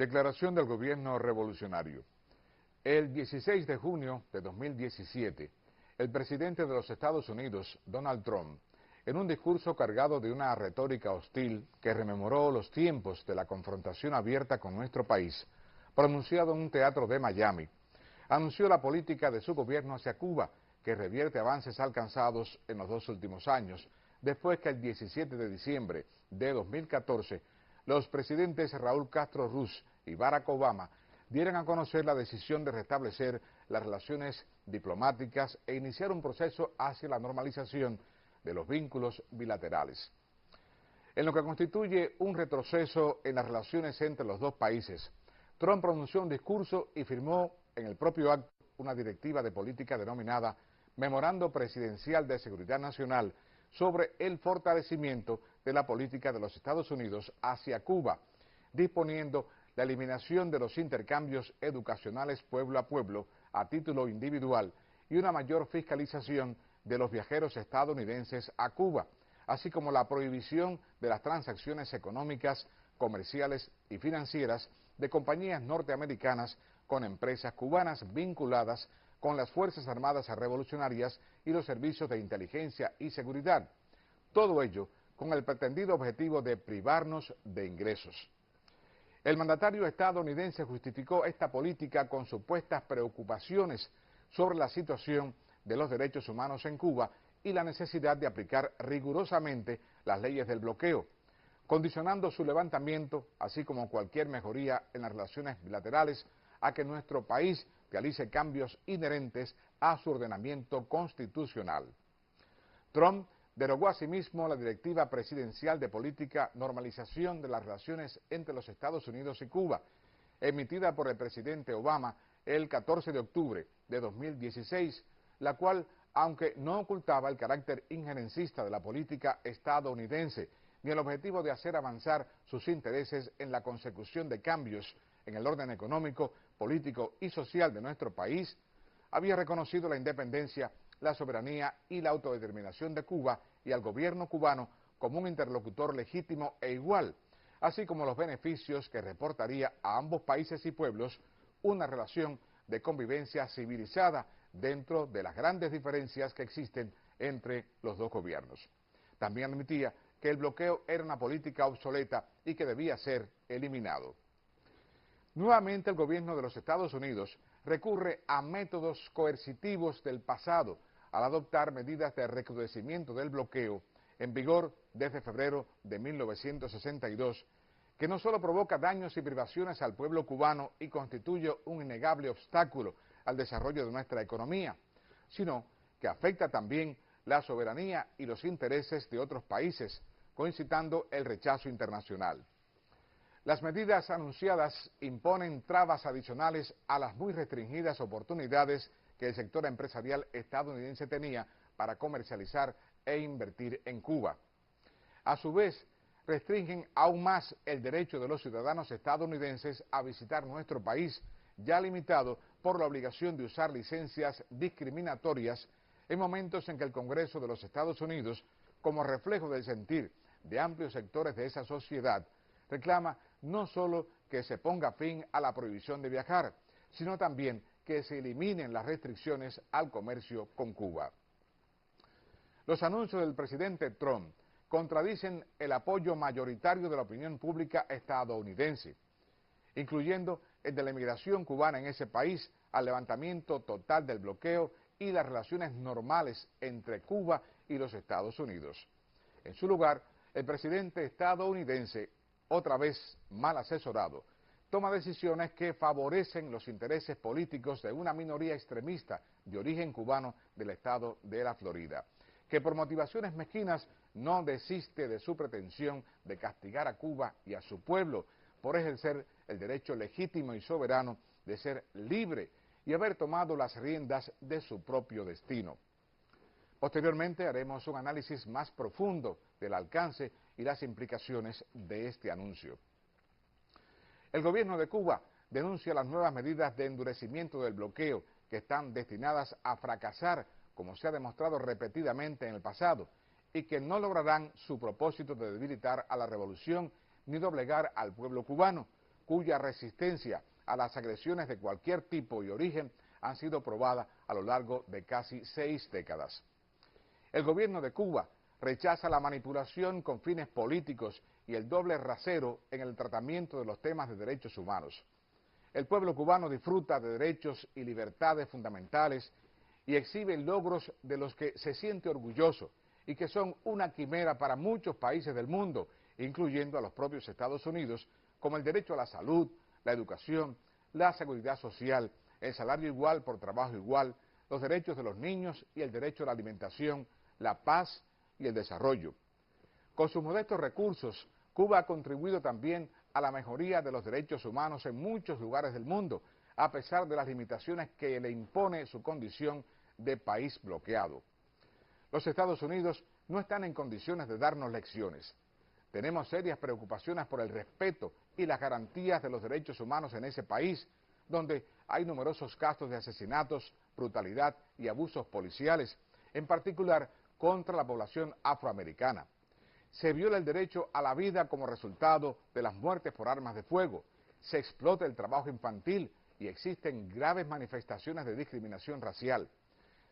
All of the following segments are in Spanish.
Declaración del gobierno revolucionario. El 16 de junio de 2017, el presidente de los Estados Unidos, Donald Trump, en un discurso cargado de una retórica hostil que rememoró los tiempos de la confrontación abierta con nuestro país, pronunciado en un teatro de Miami, anunció la política de su gobierno hacia Cuba, que revierte avances alcanzados en los 2 últimos años, después que el 17 de diciembre de 2014, los presidentes Raúl Castro Ruz y Barack Obama dieran a conocer la decisión de restablecer las relaciones diplomáticas e iniciar un proceso hacia la normalización de los vínculos bilaterales. En lo que constituye un retroceso en las relaciones entre los dos países, Trump pronunció un discurso y firmó en el propio acto una directiva de política denominada Memorando Presidencial de Seguridad Nacional sobre el fortalecimiento de la política de los Estados Unidos hacia Cuba, disponiendo la eliminación de los intercambios educacionales pueblo a pueblo a título individual y una mayor fiscalización de los viajeros estadounidenses a Cuba, así como la prohibición de las transacciones económicas, comerciales y financieras de compañías norteamericanas con empresas cubanas vinculadas con las Fuerzas Armadas Revolucionarias y los servicios de inteligencia y seguridad. Todo ello con el pretendido objetivo de privarnos de ingresos. El mandatario estadounidense justificó esta política con supuestas preocupaciones sobre la situación de los derechos humanos en Cuba y la necesidad de aplicar rigurosamente las leyes del bloqueo, condicionando su levantamiento, así como cualquier mejoría en las relaciones bilaterales, a que nuestro país realice cambios inherentes a su ordenamiento constitucional. Trump derogó asimismo la Directiva Presidencial de Política Normalización de las Relaciones entre los Estados Unidos y Cuba, emitida por el presidente Obama el 14 de octubre de 2016, la cual, aunque no ocultaba el carácter injerencista de la política estadounidense, ni el objetivo de hacer avanzar sus intereses en la consecución de cambios en el orden económico, político y social de nuestro país, había reconocido la independencia, la soberanía y la autodeterminación de Cuba y al gobierno cubano como un interlocutor legítimo e igual, así como los beneficios que reportaría a ambos países y pueblos una relación de convivencia civilizada dentro de las grandes diferencias que existen entre los dos gobiernos. También admitía que el bloqueo era una política obsoleta y que debía ser eliminado. Nuevamente el gobierno de los Estados Unidos recurre a métodos coercitivos del pasado al adoptar medidas de recrudecimiento del bloqueo en vigor desde febrero de 1962, que no solo provoca daños y privaciones al pueblo cubano y constituye un innegable obstáculo al desarrollo de nuestra economía, sino que afecta también la soberanía y los intereses de otros países, concitando el rechazo internacional. Las medidas anunciadas imponen trabas adicionales a las muy restringidas oportunidades que el sector empresarial estadounidense tenía para comercializar e invertir en Cuba. A su vez, restringen aún más el derecho de los ciudadanos estadounidenses a visitar nuestro país, ya limitado por la obligación de usar licencias discriminatorias en momentos en que el Congreso de los Estados Unidos, como reflejo del sentir de amplios sectores de esa sociedad, reclama no solo que se ponga fin a la prohibición de viajar, sino también que se eliminen las restricciones al comercio con Cuba. Los anuncios del presidente Trump contradicen el apoyo mayoritario de la opinión pública estadounidense, incluyendo el de la inmigración cubana en ese país, al levantamiento total del bloqueo y las relaciones normales entre Cuba y los Estados Unidos. En su lugar, el presidente estadounidense, otra vez mal asesorado, toma decisiones que favorecen los intereses políticos de una minoría extremista de origen cubano del estado de la Florida, que por motivaciones mezquinas no desiste de su pretensión de castigar a Cuba y a su pueblo por ejercer el derecho legítimo y soberano de ser libre y haber tomado las riendas de su propio destino. Posteriormente haremos un análisis más profundo del alcance y las implicaciones de este anuncio. El gobierno de Cuba denuncia las nuevas medidas de endurecimiento del bloqueo que están destinadas a fracasar, como se ha demostrado repetidamente en el pasado, y que no lograrán su propósito de debilitar a la revolución ni doblegar al pueblo cubano, cuya resistencia a las agresiones de cualquier tipo y origen han sido probadas a lo largo de casi 6 décadas. El gobierno de Cuba rechaza la manipulación con fines políticos y el doble rasero en el tratamiento de los temas de derechos humanos. El pueblo cubano disfruta de derechos y libertades fundamentales y exhibe logros de los que se siente orgulloso y que son una quimera para muchos países del mundo, incluyendo a los propios Estados Unidos, como el derecho a la salud, la educación, la seguridad social, el salario igual por trabajo igual, los derechos de los niños y el derecho a la alimentación, la paz y el desarrollo. Con sus modestos recursos, Cuba ha contribuido también a la mejoría de los derechos humanos en muchos lugares del mundo, a pesar de las limitaciones que le impone su condición de país bloqueado. Los Estados Unidos no están en condiciones de darnos lecciones. Tenemos serias preocupaciones por el respeto y las garantías de los derechos humanos en ese país, donde hay numerosos casos de asesinatos, brutalidad y abusos policiales, en particular contra la población afroamericana. Se viola el derecho a la vida como resultado de las muertes por armas de fuego, se explota el trabajo infantil y existen graves manifestaciones de discriminación racial.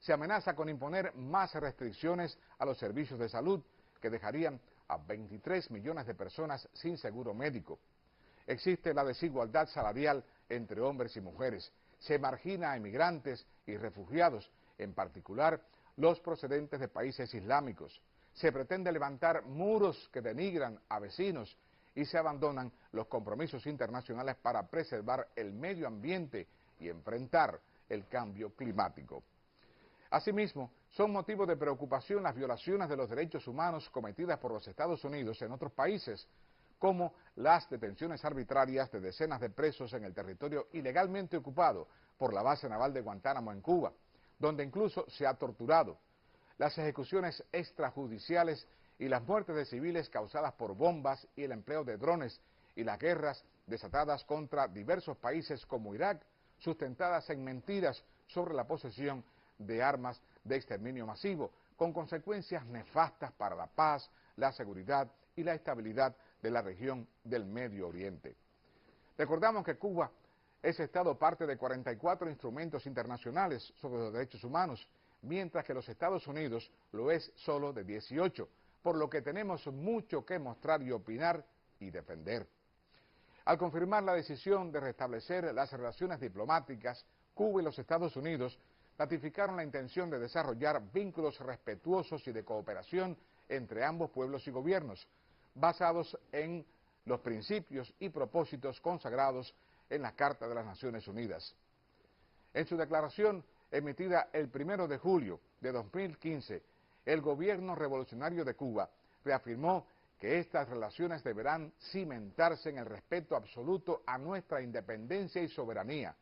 Se amenaza con imponer más restricciones a los servicios de salud que dejarían a 23 millones de personas sin seguro médico. Existe la desigualdad salarial entre hombres y mujeres. Se margina a inmigrantes y refugiados, en particular los procedentes de países islámicos. Se pretende levantar muros que denigran a vecinos y se abandonan los compromisos internacionales para preservar el medio ambiente y enfrentar el cambio climático. Asimismo, son motivo de preocupación las violaciones de los derechos humanos cometidas por los Estados Unidos en otros países, como las detenciones arbitrarias de decenas de presos en el territorio ilegalmente ocupado por la base naval de Guantánamo en Cuba, donde incluso se ha torturado, las ejecuciones extrajudiciales y las muertes de civiles causadas por bombas y el empleo de drones y las guerras desatadas contra diversos países como Irak, sustentadas en mentiras sobre la posesión de armas de exterminio masivo, con consecuencias nefastas para la paz, la seguridad y la estabilidad de la región del Medio Oriente. Recordamos que Cuba es Estado parte de 44 instrumentos internacionales sobre los derechos humanos, mientras que los Estados Unidos lo es solo de 18, por lo que tenemos mucho que mostrar y opinar y defender. Al confirmar la decisión de restablecer las relaciones diplomáticas, Cuba y los Estados Unidos ratificaron la intención de desarrollar vínculos respetuosos y de cooperación entre ambos pueblos y gobiernos, basados en los principios y propósitos consagrados en la Carta de las Naciones Unidas. En su declaración emitida el 1 de julio de 2015, el Gobierno Revolucionario de Cuba reafirmó que estas relaciones deberán cimentarse en el respeto absoluto a nuestra independencia y soberanía,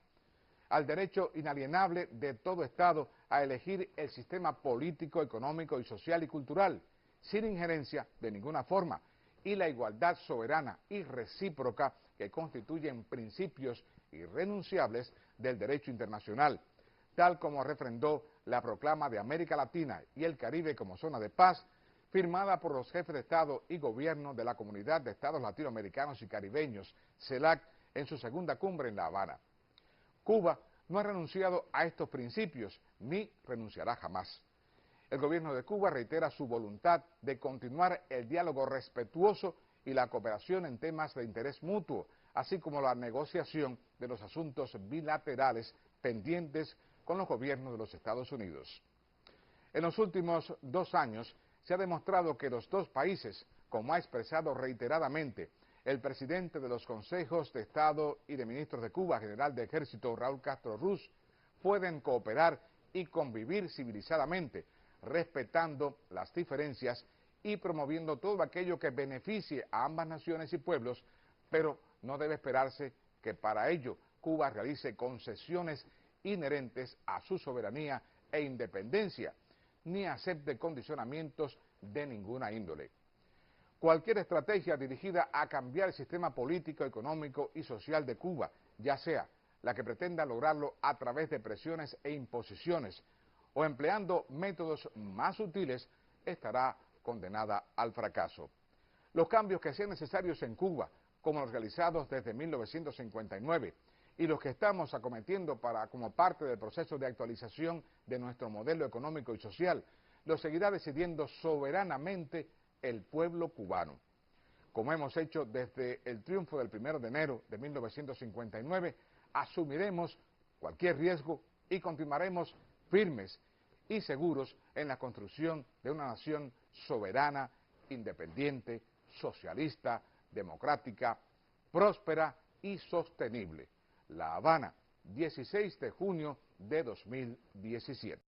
al derecho inalienable de todo Estado a elegir el sistema político, económico y social y cultural, sin injerencia de ninguna forma, y la igualdad soberana y recíproca que constituyen principios irrenunciables del derecho internacional, tal como refrendó la proclama de América Latina y el Caribe como zona de paz, firmada por los jefes de Estado y Gobierno de la Comunidad de Estados Latinoamericanos y Caribeños, CELAC, en su segunda cumbre en La Habana. Cuba no ha renunciado a estos principios, ni renunciará jamás. El gobierno de Cuba reitera su voluntad de continuar el diálogo respetuoso y la cooperación en temas de interés mutuo, así como la negociación de los asuntos bilaterales pendientes con los gobiernos de los Estados Unidos. En los últimos 2 años se ha demostrado que los dos países, como ha expresado reiteradamente el presidente de los consejos de Estado y de ministros de Cuba, general de Ejército Raúl Castro Ruz, pueden cooperar y convivir civilizadamente, respetando las diferencias y promoviendo todo aquello que beneficie a ambas naciones y pueblos, pero no debe esperarse que para ello Cuba realice concesiones inherentes a su soberanía e independencia, ni acepte condicionamientos de ninguna índole. Cualquier estrategia dirigida a cambiar el sistema político, económico y social de Cuba, ya sea la que pretenda lograrlo a través de presiones e imposiciones o empleando métodos más sutiles, estará condenada al fracaso. Los cambios que sean necesarios en Cuba, como los realizados desde 1959 y los que estamos acometiendo como parte del proceso de actualización de nuestro modelo económico y social, lo seguirá decidiendo soberanamente el pueblo cubano. Como hemos hecho desde el triunfo del 1 de enero de 1959, asumiremos cualquier riesgo y continuaremos firmes y seguros en la construcción de una nación soberana, independiente, socialista, democrática, próspera y sostenible. La Habana, 16 de junio de 2017.